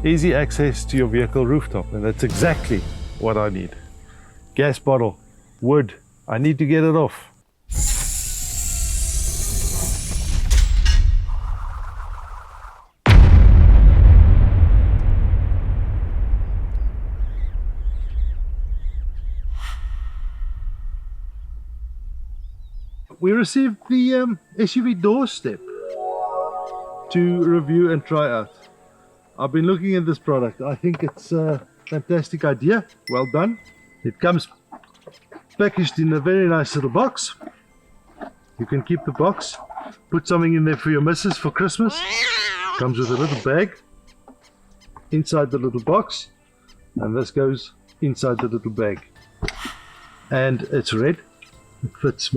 Easy access to your vehicle rooftop, and that's exactly what I need. Gas bottle, wood, I need to get it off. We received the SUVDOORSTep to review and try out. I've been looking at this product. I think it's a fantastic idea. Well done. It comes packaged in a very nice little box. You can keep the box, put something in there for your missus for Christmas. Comes with a little bag inside the little box, and this goes inside the little bag. And it's red. It fits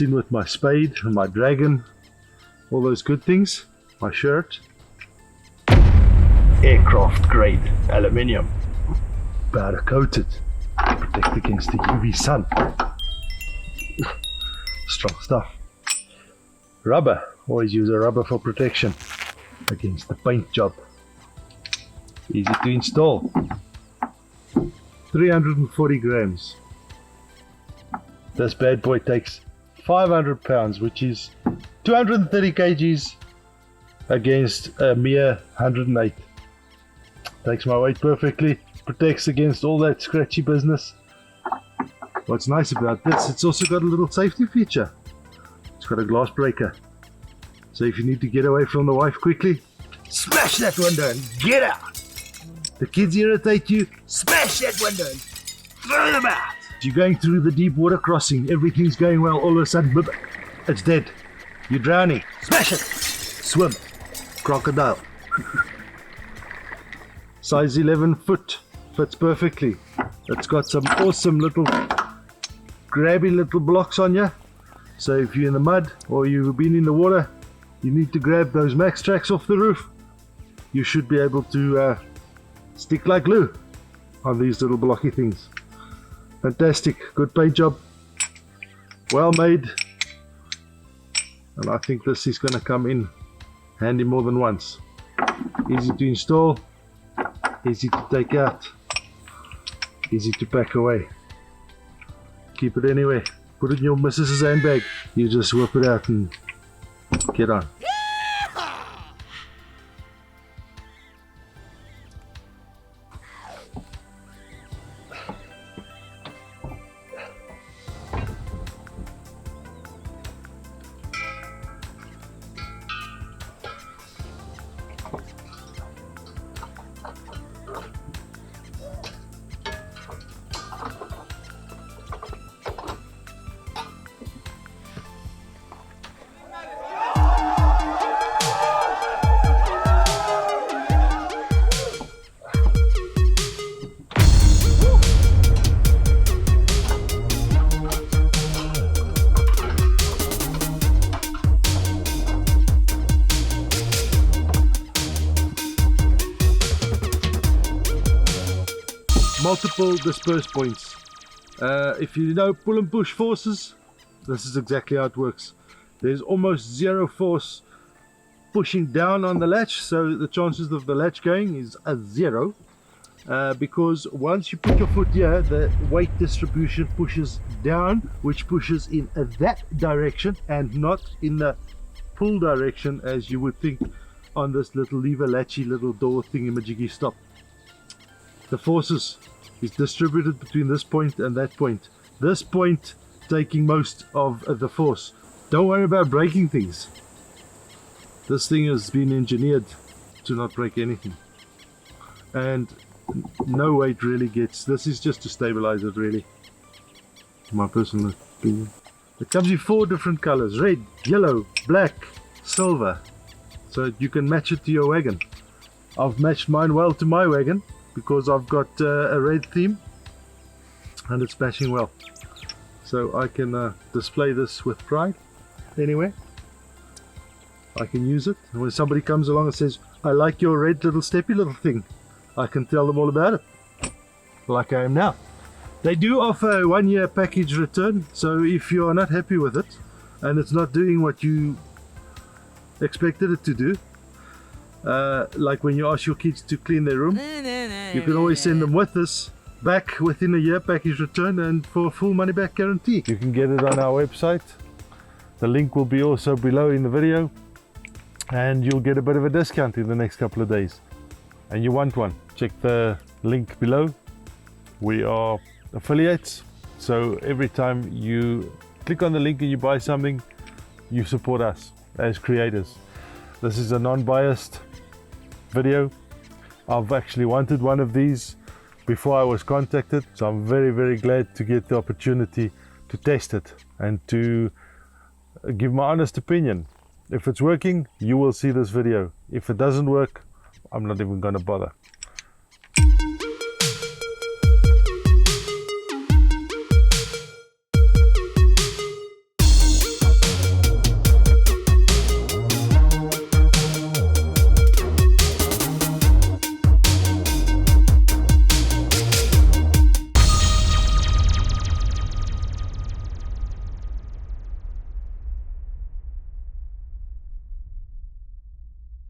in with my spade, my dragon, all those good things. My shirt. Aircraft grade aluminium, powder coated, protect against the UV sun. Strong stuff. Rubber, always use a rubber for protection against the paint job. Easy to install. 340 grams. This bad boy takes 500 pounds, which is 230 kgs against a mere 108. Takes my weight perfectly, protects against all that scratchy business. What's nice about this, it's also got a little safety feature. It's got a glass breaker. So if you need to get away from the wife quickly, smash that window and get out. The kids irritate you, smash that window and throw them out. You're going through the deep water crossing, everything's going well, all of a sudden, boop, it's dead. You're drowning, smash it. Swim, crocodile. Size 11 foot, fits perfectly. It's got some awesome little grabby little blocks on you. So if you're in the mud or you've been in the water, you need to grab those Maxtrax off the roof. You should be able to stick like glue on these little blocky things. Fantastic, good paint job, well made. And I think this is going to come in handy more than once. Easy to install. Easy to take out, easy to pack away. Keep it anywhere, put it in your missus's handbag. You just whip it out and get on. Multiple disperse points. If you know pull and push forces, this is exactly how it works. There's almost zero force pushing down on the latch, so the chances of the latch going is a zero, because once you put your foot here, the weight distribution pushes down, which pushes in that direction and not in the pull direction as you would think on this little lever latchy little door thingy-majiggy stop. The forces is distributed between this point and that point. This point taking most of the force. Don't worry about breaking things. This thing has been engineered to not break anything. And no weight really gets. This is just to stabilize it, really. My personal opinion. It comes in 4 different colors: red, yellow, black, silver. So you can match it to your wagon. I've matched mine well to my wagon, because I've got a red theme and it's smashing well. So I can display this with pride anywhere. I can use it, and when somebody comes along and says, I like your red little steppy little thing, I can tell them all about it, like I am now. They do offer a 1-year package return, so if you are not happy with it and it's not doing what you expected it to do, like when you ask your kids to clean their room, you can always send them with this back within a year package return and for a full money back guarantee. You can get it on our website. The link will be also below in the video, and you'll get a bit of a discount in the next couple of days. And you want one, check the link below. We are affiliates, so every time you click on the link and you buy something, you support us as creators. This is a non-biased video. I've actually wanted one of these before I was contacted, so I'm very glad to get the opportunity to test it and to give my honest opinion. If it's working, you will see this video. If it doesn't work, I'm not even gonna bother.